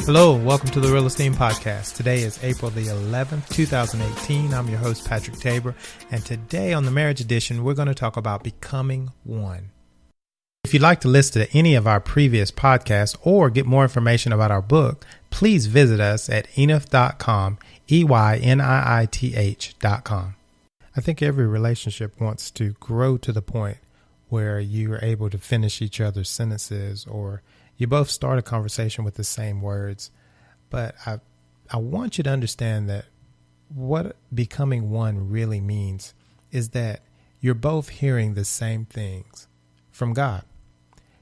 Hello, and welcome to the Real-Esteem podcast. Today is April the 11th, 2018. I'm your host, Patrick Tabor, and today on the Marriage Edition, we're going to talk about becoming one. If you'd like to listen to any of our previous podcasts or get more information about our book, please visit us at enith.com, EYNIITH.com. I think every relationship wants to grow to the point where you are able to finish each other's sentences, or you both start a conversation with the same words. But I want you to understand that what becoming one really means is that you're both hearing the same things from God.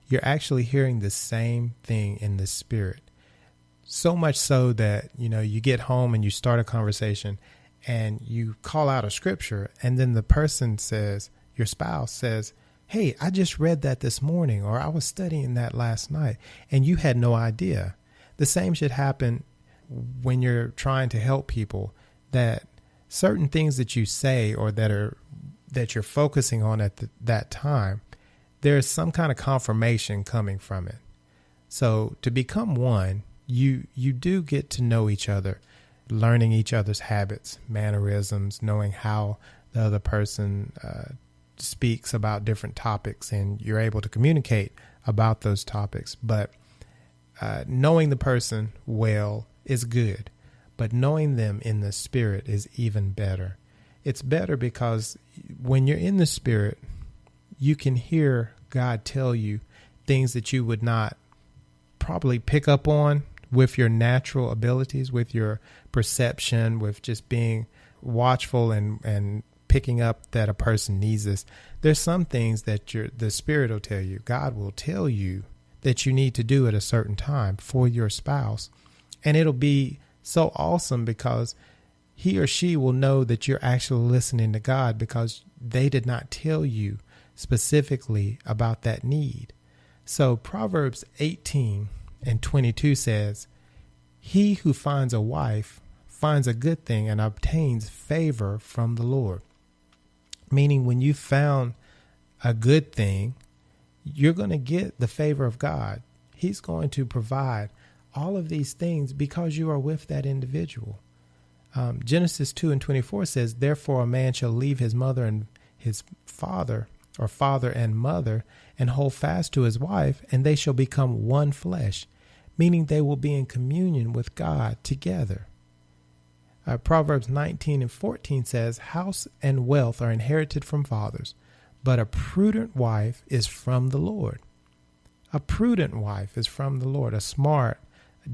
You're actually hearing the same thing in the spirit. So much so that, you get home and you start a conversation and you call out a scripture, and then the person says, your spouse says, "Hey, I just read that this morning," or "I was studying that last night," and you had no idea. The same should happen when you're trying to help people, that certain things that you say or that you're focusing on at that time, there's some kind of confirmation coming from it. So to become one, you do get to know each other, learning each other's habits, mannerisms, knowing how the other person speaks about different topics, and you're able to communicate about those topics. But knowing the person well is good, but knowing them in the spirit is even better. It's better because when you're in the spirit, you can hear God tell you things that you would not probably pick up on with your natural abilities, with your perception, with just being watchful and picking up that a person needs this. There's some things that the Spirit will tell you. God will tell you that you need to do at a certain time for your spouse. And it'll be so awesome because he or she will know that you're actually listening to God, because they did not tell you specifically about that need. So Proverbs 18:22 says, "He who finds a wife finds a good thing and obtains favor from the Lord." Meaning, when you found a good thing, you're going to get the favor of God. He's going to provide all of these things because you are with that individual. Genesis 2:24 says, "Therefore a man shall leave his mother and his father, or father and mother, and hold fast to his wife, and they shall become one flesh," meaning they will be in communion with God together. Proverbs 19:14 says, "House and wealth are inherited from fathers, but a prudent wife is from the Lord." A prudent wife is from the Lord, a smart,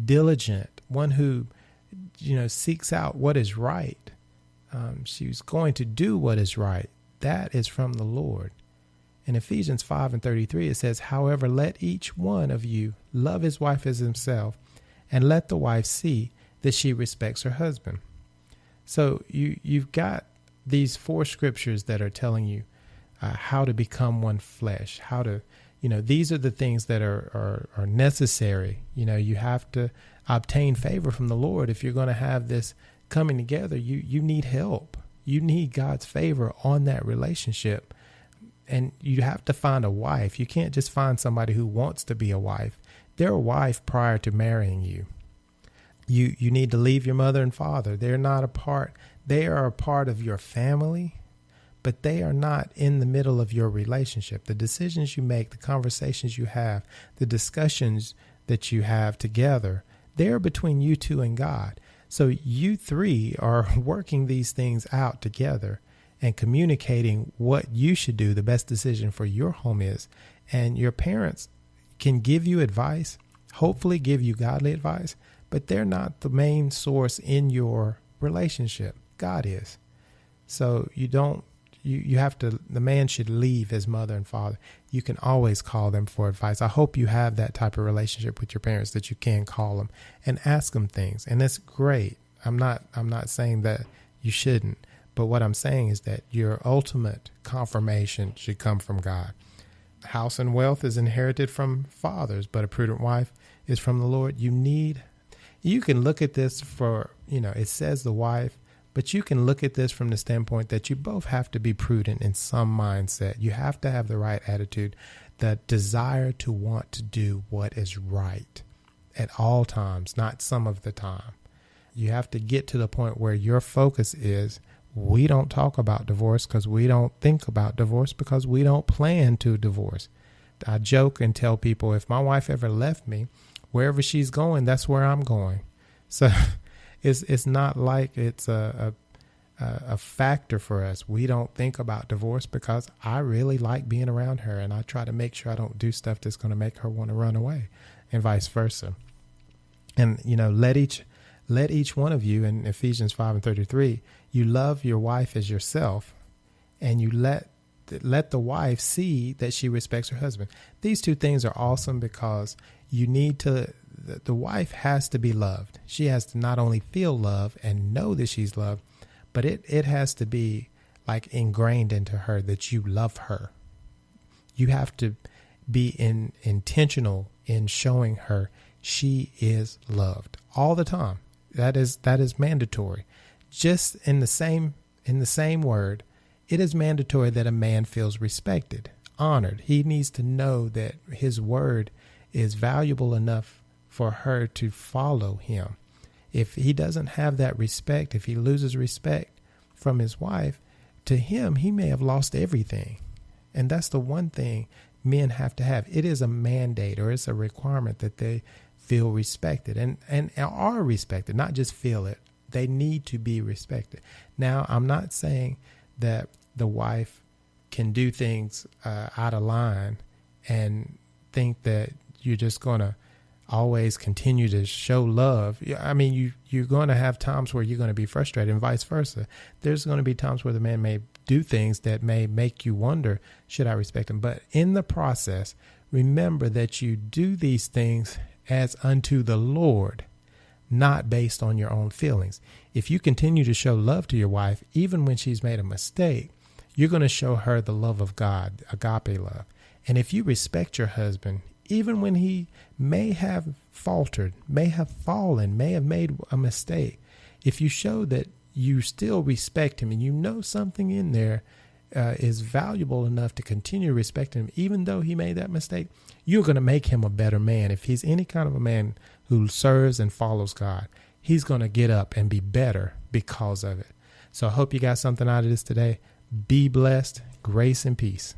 diligent, one who, seeks out what is right. She's going to do what is right. That is from the Lord. In Ephesians 5:33, it says, "However, let each one of you love his wife as himself, and let the wife see that she respects her husband." So you've got these 4 scriptures that are telling you how to become one flesh, how to, these are the things that are necessary. You have to obtain favor from the Lord. If you're going to have this coming together, you need help. You need God's favor on that relationship. And you have to find a wife. You can't just find somebody who wants to be a wife. They're a wife prior to marrying you. You need to leave your mother and father. They are a part of your family, but they are not in the middle of your relationship. The decisions you make, the conversations you have, the discussions that you have together, they're between you two and God. So you three are working these things out together and communicating what you should do, the best decision for your home is. And your parents can give you advice, hopefully give you godly advice, but they're not the main source in your relationship. God is. So the man should leave his mother and father. You can always call them for advice. I hope you have that type of relationship with your parents that you can call them and ask them things. And it's great. I'm not saying that you shouldn't, but what I'm saying is that your ultimate confirmation should come from God. House and wealth is inherited from fathers, but a prudent wife is from the Lord. You can look at this it says the wife, but you can look at this from the standpoint that you both have to be prudent in some mindset. You have to have the right attitude, the desire to want to do what is right. at all times, not some of the time. You have to get to the point where your focus is, we don't talk about divorce because we don't think about divorce because we don't plan to divorce. I joke and tell people, if my wife ever left me, wherever she's going, that's where I'm going. So it's not like it's a factor for us. We don't think about divorce because I really like being around her, and I try to make sure I don't do stuff that's going to make her want to run away, and vice versa. And, let each one of you, in Ephesians 5:33, you love your wife as yourself, and you let the wife see that she respects her husband. These two things are awesome because the wife has to be loved. She has to not only feel love and know that she's loved, but it has to be like ingrained into her that you love her. You have to be intentional in showing her she is loved all the time. That is mandatory. Just in the same word, it is mandatory that a man feels respected, honored. He needs to know that his word is valuable enough for her to follow him. If he doesn't have that respect, if he loses respect from his wife, to him, he may have lost everything. And that's the one thing men have to have. It is a mandate, or it's a requirement that they feel respected and are respected, not just feel it. They need to be respected. Now, I'm not saying that the wife can do things out of line and think that you're just going to always continue to show love. I mean, you're going to have times where you're going to be frustrated, and vice versa. There's going to be times where the man may do things that may make you wonder, should I respect him? But in the process, remember that you do these things as unto the Lord, not based on your own feelings. If you continue to show love to your wife, even when she's made a mistake, you're going to show her the love of God, agape love. And if you respect your husband, even when he may have faltered, may have fallen, may have made a mistake, if you show that you still respect him and you know something in there is valuable enough to continue respecting him, even though he made that mistake, you're going to make him a better man. If he's any kind of a man who serves and follows God, he's going to get up and be better because of it. So I hope you got something out of this today. Be blessed. Grace and peace.